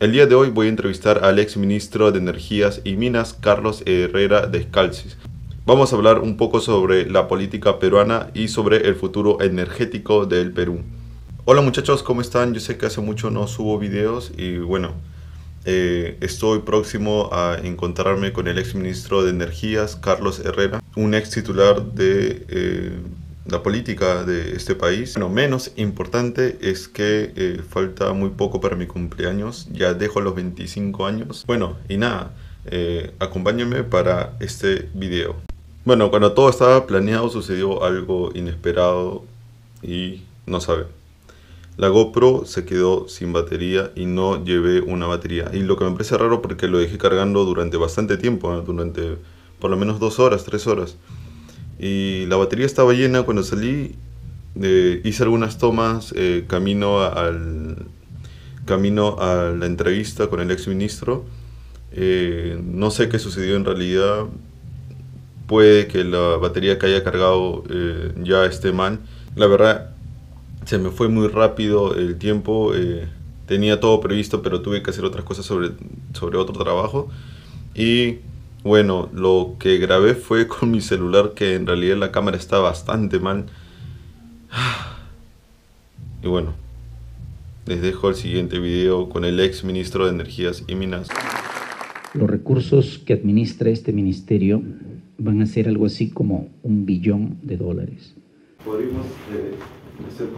El día de hoy voy a entrevistar al ex ministro de Energías y Minas, Carlos Herrera Descalzis. Vamos a hablar un poco sobre la política peruana y sobre el futuro energético del Perú. Hola muchachos, ¿cómo están? Yo sé que hace mucho no subo videos y bueno, estoy próximo a encontrarme con el ex ministro de Energías, Carlos Herrera, un ex titular de la política de este país. Bueno, menos importante es que falta muy poco para mi cumpleaños, ya dejo los 25 años. Bueno, y nada, acompáñenme para este video. Bueno, cuando todo estaba planeado sucedió algo inesperado y no saben. La GoPro se quedó sin batería y no llevé una batería. Y lo que me parece raro porque lo dejé cargando durante bastante tiempo, durante por lo menos 2 horas, 3 horas. Y la batería estaba llena cuando salí. Hice algunas tomas camino a la entrevista con el ex ministro. No sé qué sucedió en realidad. Puede que la batería que haya cargado ya esté mal. La verdad, se me fue muy rápido el tiempo. Tenía todo previsto, pero tuve que hacer otras cosas sobre otro trabajo. Y bueno, lo que grabé fue con mi celular, que en realidad la cámara está bastante mal. Y bueno, les dejo el siguiente video con el ex ministro de Energías y Minas. Los recursos que administra este ministerio van a ser algo así como $1 billón. Podríamos hacer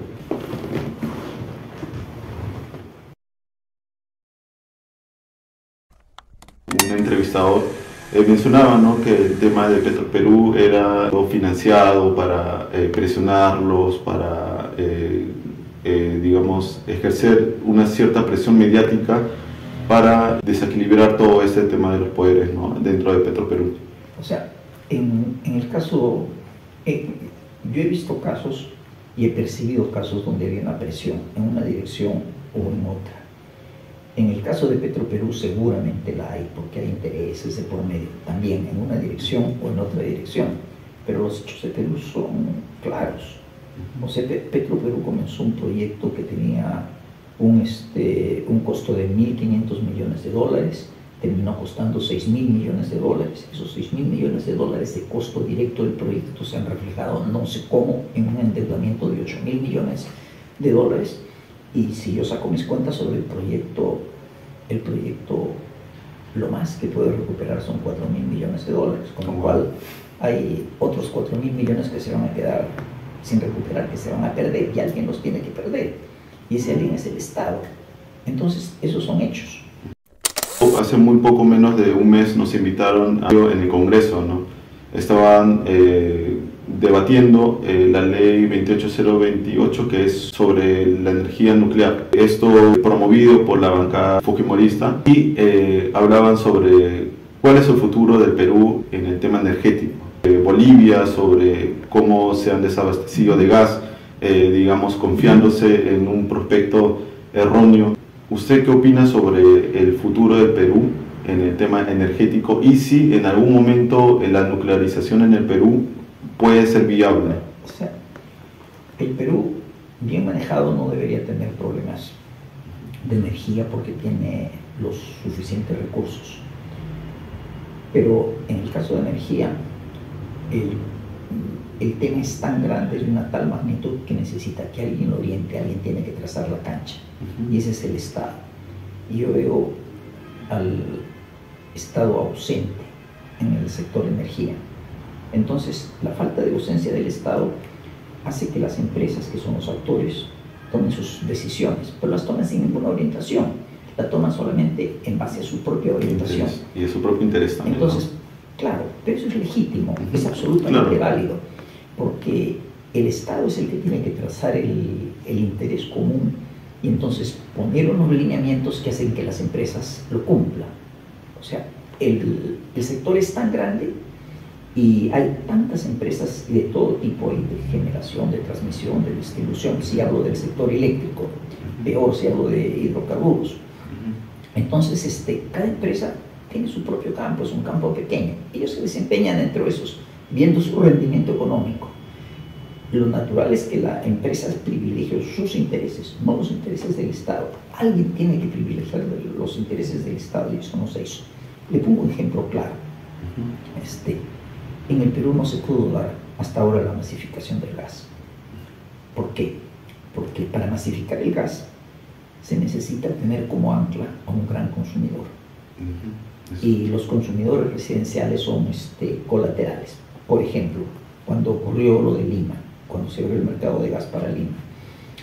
un entrevistador mencionaba, ¿no?, que el tema de Petroperú era financiado para presionarlos, para digamos, ejercer una cierta presión mediática para desequilibrar todo este tema de los poderes, ¿no?, dentro de Petroperú. O sea, en el caso, yo he visto casos y he percibido casos donde había una presión en una dirección o en otra. En el caso de Petroperú seguramente la hay, porque hay intereses de por medio, también en una dirección o en otra dirección, pero los hechos de Perú son claros. O sea, Petroperú comenzó un proyecto que tenía un costo de $1.500 millones, terminó costando $6.000 millones. Esos $6.000 millones de costo directo del proyecto se han reflejado, no sé cómo, en un endeudamiento de $8.000 millones. Y si yo saco mis cuentas sobre el proyecto, lo más que puede recuperar son $4.000 millones, con lo cual hay otros $4.000 millones que se van a quedar sin recuperar, que se van a perder, y alguien los tiene que perder, y ese alguien es el Estado. Entonces, esos son hechos. Hace muy poco menos de un mes nos invitaron en el Congreso, ¿no? Estaban debatiendo la ley 28028, que es sobre la energía nuclear. Esto promovido por la bancada fujimorista, y hablaban sobre cuál es el futuro del Perú en el tema energético. Bolivia, sobre cómo se han desabastecido de gas, digamos, confiándose en un prospecto erróneo. ¿Usted qué opina sobre el futuro del Perú en el tema energético y si en algún momento la nuclearización en el Perú puede ser viable? O sea, el Perú, bien manejado, no debería tener problemas de energía porque tiene los suficientes recursos. Pero en el caso de energía, el tema es tan grande, de una tal magnitud, que necesita que alguien lo oriente, alguien tiene que trazar la cancha, y ese es el Estado. Y yo veo al Estado ausente en el sector energía. Entonces, la falta de ausencia del Estado hace que las empresas, que son los actores, tomen sus decisiones, pero las toman sin ninguna orientación, la toman solamente en base a su propia orientación. Y a su propio interés también. Entonces, ¿no? Claro, pero eso es legítimo, es absolutamente válido, porque el Estado es el que tiene que trazar el interés común y entonces poner unos lineamientos que hacen que las empresas lo cumplan. O sea, el sector es tan grande y hay tantas empresas de todo tipo, de generación, de transmisión, de distribución. Si hablo del sector eléctrico, peor si hablo de hidrocarburos. Entonces, cada empresa tiene su propio campo, es un campo pequeño. Ellos se desempeñan entre esos, viendo su rendimiento económico. Lo natural es que la empresa privilegie sus intereses, no los intereses del Estado. Alguien tiene que privilegiar los intereses del Estado y eso no se hizo. Le pongo un ejemplo claro. En el Perú no se pudo dar hasta ahora la masificación del gas. ¿Por qué? Porque para masificar el gas se necesita tener como ancla a un gran consumidor. Y los consumidores residenciales son colaterales. Por ejemplo, cuando ocurrió lo de Lima, cuando se abrió el mercado de gas para Lima,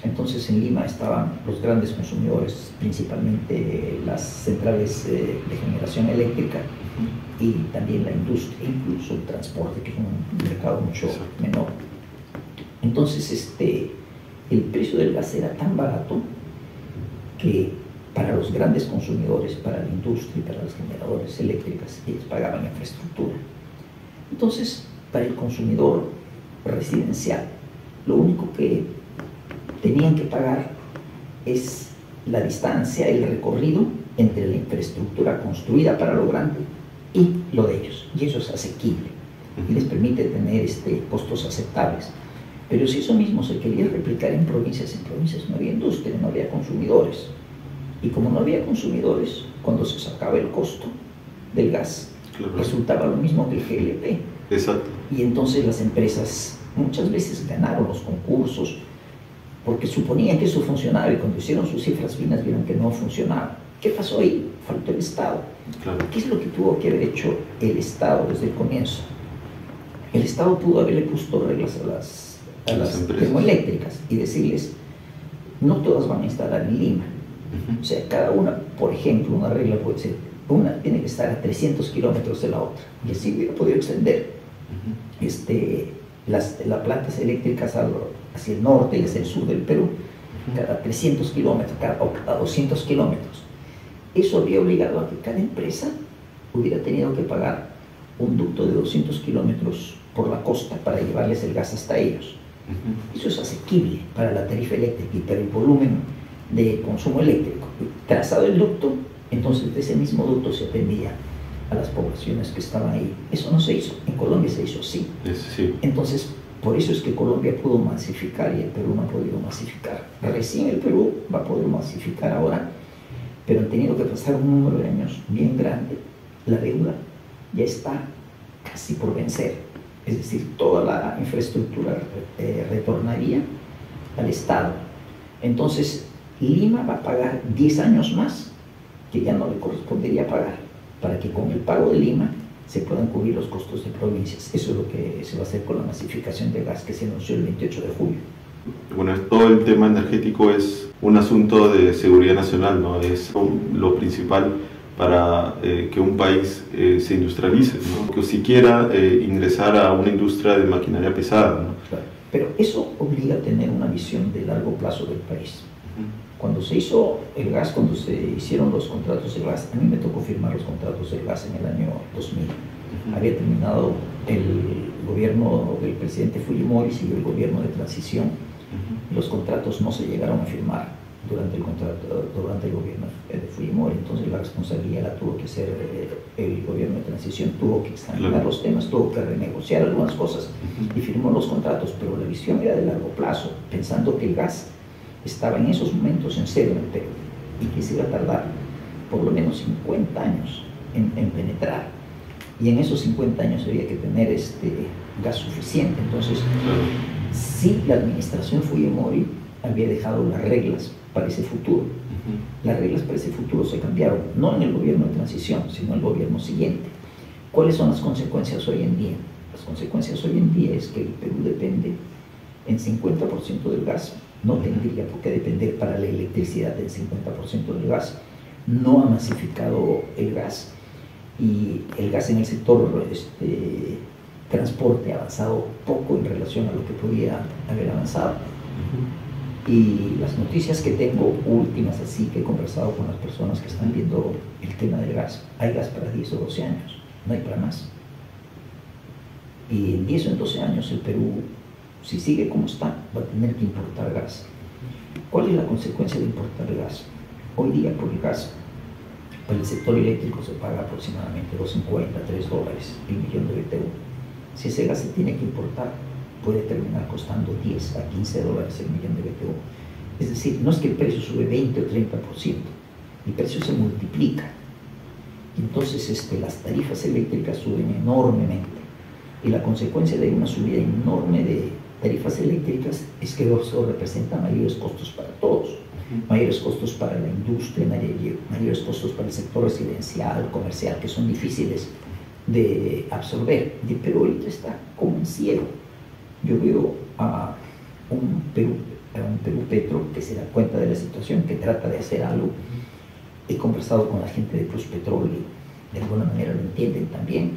entonces en Lima estaban los grandes consumidores, principalmente las centrales de generación eléctrica y también la industria, incluso el transporte, que es un mercado mucho menor. Entonces el precio del gas era tan barato que para los grandes consumidores, para la industria y para las generadoras eléctricas, ellos pagaban infraestructura. Entonces, para el consumidor residencial, lo único que tenían que pagar es la distancia, el recorrido entre la infraestructura construida para lo grande y lo de ellos. Y eso es asequible y les permite tener costos aceptables. Pero si eso mismo se quería replicar en provincias no había industria, no había consumidores. Y como no había consumidores, cuando se sacaba el costo del gas, resultaba lo mismo que el GLP. Exacto. Y entonces las empresas muchas veces ganaron los concursos porque suponían que eso funcionaba y cuando hicieron sus cifras finas vieron que no funcionaba. ¿Qué pasó ahí? Faltó el Estado. Claro. ¿Qué es lo que tuvo que haber hecho el Estado desde el comienzo? El Estado pudo haberle puesto reglas a las termoeléctricas y decirles, no todas van a instalar en Lima. O sea, cada una, por ejemplo, una regla puede ser, una tiene que estar a 300 kilómetros de la otra, y así hubiera podido extender las plantas eléctricas hacia el norte y hacia el sur del Perú, cada 300 kilómetros, cada 200 kilómetros. Eso habría obligado a que cada empresa hubiera tenido que pagar un ducto de 200 kilómetros por la costa para llevarles el gas hasta ellos. Eso es asequible para la tarifa eléctrica y para el volumen de consumo eléctrico. Trazado el ducto, entonces de ese mismo ducto se atendía a las poblaciones que estaban ahí. Eso no se hizo, en Colombia se hizo así. Sí. Entonces, por eso es que Colombia pudo masificar y el Perú no ha podido masificar. Recién el Perú va a poder masificar ahora, pero han tenido que pasar un número de años bien grande. La deuda ya está casi por vencer, es decir, toda la infraestructura retornaría al Estado. Entonces, Lima va a pagar 10 años más que ya no le correspondería pagar, para que con el pago de Lima se puedan cubrir los costos de provincias. Eso es lo que se va a hacer con la masificación de gas que se anunció el 28 de julio. Bueno, todo el tema energético es un asunto de seguridad nacional, ¿no? Es lo principal para que un país se industrialice, ¿no? Que siquiera ingresar a una industria de maquinaria pesada, ¿no? Claro. Pero eso obliga a tener una visión de largo plazo del país. Cuando se hizo el gas, cuando se hicieron los contratos de gas, a mí me tocó firmar los contratos del gas en el año 2000. Había terminado el gobierno del presidente Fujimori, siguió el gobierno de transición. Los contratos no se llegaron a firmar durante el gobierno de Fujimori, entonces la responsabilidad la tuvo que hacer el gobierno de transición, tuvo que examinar los temas, tuvo que renegociar algunas cosas y firmó los contratos, pero la visión era de largo plazo, pensando que el gas estaba en esos momentos en cero en el Perú y que se iba a tardar por lo menos 50 años en penetrar, y en esos 50 años había que tener gas suficiente. Entonces, sí, la administración Fujimori había dejado las reglas para ese futuro. Las reglas para ese futuro se cambiaron, no en el gobierno de transición, sino en el gobierno siguiente. ¿Cuáles son las consecuencias hoy en día? Las consecuencias hoy en día es que el Perú depende en 50% del gas. No tendría por qué depender para la electricidad del 50% del gas. No ha masificado el gas y el gas en el sector transporte ha avanzado poco en relación a lo que podía haber avanzado. Y las noticias que tengo últimas, así que he conversado con las personas que están viendo el tema del gas, hay gas para 10 o 12 años, no hay para más. Y en 10 o en 12 años el Perú, si sigue como está, va a tener que importar gas. ¿Cuál es la consecuencia de importar gas? Hoy día por el gas, para el sector eléctrico se paga aproximadamente $2.50, $3 el millón de BTU. Si ese gas se tiene que importar, puede terminar costando $10 a $15 el millón de BTU. Es decir, no es que el precio sube 20 o 30%, el precio se multiplica. Entonces las tarifas eléctricas suben enormemente. Y la consecuencia de una subida enorme de tarifas eléctricas es que eso representa mayores costos para todos. Mayores costos para la industria, mayores costos para el sector residencial, comercial, que son difíciles de absorber. Pero ahorita está como en cielo. Yo veo a un Perú Petro que se da cuenta de la situación, que trata de hacer algo. He conversado con la gente de Plus Petróleo, de alguna manera lo entienden también.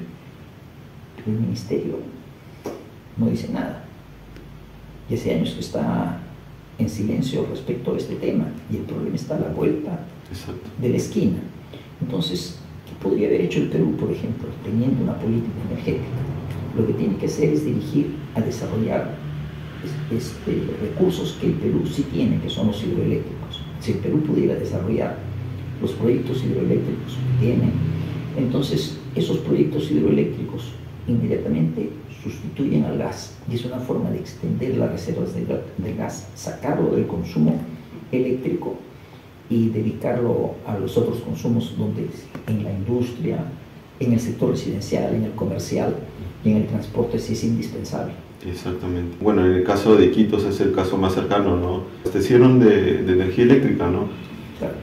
El ministerio no dice nada. Y hace años que está en silencio respecto a este tema, y el problema está a la vuelta de la esquina. Entonces, ¿qué podría haber hecho el Perú, por ejemplo, teniendo una política energética? Lo que tiene que hacer es dirigir a desarrollar recursos que el Perú sí tiene, que son los hidroeléctricos. Si el Perú pudiera desarrollar los proyectos hidroeléctricos que tiene, entonces esos proyectos hidroeléctricos inmediatamente sustituyen al gas, y es una forma de extender las reservas del gas, sacarlo del consumo eléctrico y dedicarlo a los otros consumos, donde en la industria, en el sector residencial, en el comercial y en el transporte sí es indispensable. Exactamente. Bueno, en el caso de Iquitos es el caso más cercano, ¿no? Hicieron de energía eléctrica, ¿no? Claro.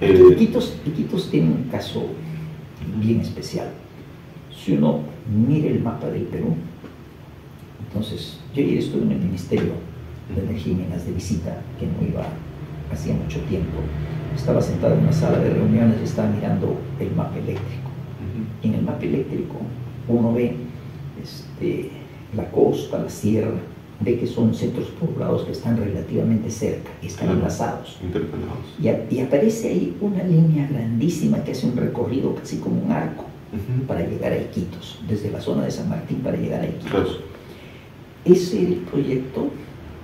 Iquitos tiene un caso bien especial. Si uno mira el mapa del Perú, entonces yo ayer estuve en el Ministerio de Energía y Minas de visita, que no iba hacía mucho tiempo. Estaba sentado en una sala de reuniones y estaba mirando el mapa eléctrico. Y en el mapa eléctrico uno ve la costa, la sierra, ve que son centros poblados que están relativamente cerca, están enlazados. Y aparece ahí una línea grandísima que hace un recorrido casi como un arco para llegar a Iquitos, desde la zona de San Martín para llegar a Iquitos. Ese es el proyecto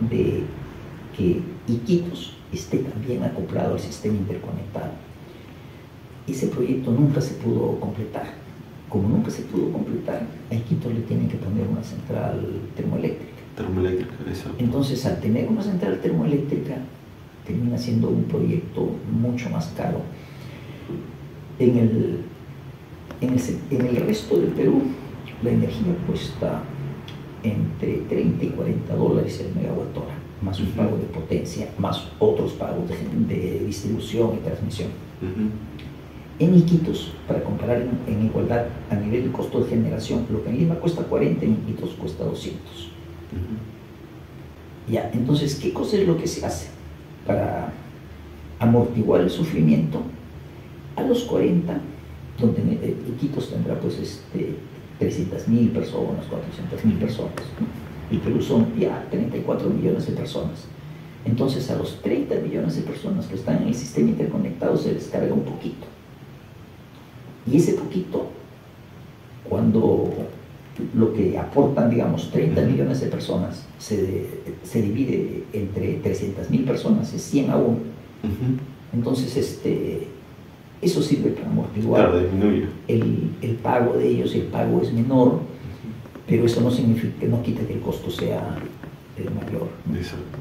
de que Iquitos esté también acoplado al sistema interconectado. Ese proyecto nunca se pudo completar. Como nunca se pudo completar, a Iquitos le tienen que poner una central termoeléctrica. Exacto. Entonces, al tener una central termoeléctrica, termina siendo un proyecto mucho más caro. En el resto del Perú, la energía cuesta entre 30 y 40 dólares el megawatt hora, más un pago de potencia, más otros pagos de distribución y transmisión. En Iquitos, para comparar en igualdad a nivel de costo de generación, lo que en Lima cuesta 40, en Iquitos cuesta 200. Ya, entonces, ¿qué cosa es lo que se hace para amortiguar el sufrimiento? A los 40, donde Iquitos tendrá pues 300.000 personas, 400.000 personas, ¿no? Y Perú son ya 34 millones de personas. Entonces, a los 30 millones de personas que están en el sistema interconectado se les carga un poquito. Y ese poquito, cuando lo que aportan, digamos, 30 millones de personas se divide entre 300.000 personas, es 100 a 1. Entonces, eso sirve para amortiguar el pago de ellos. El pago es menor, pero eso no significa, no quita que el costo sea mayor, ¿no? Exacto.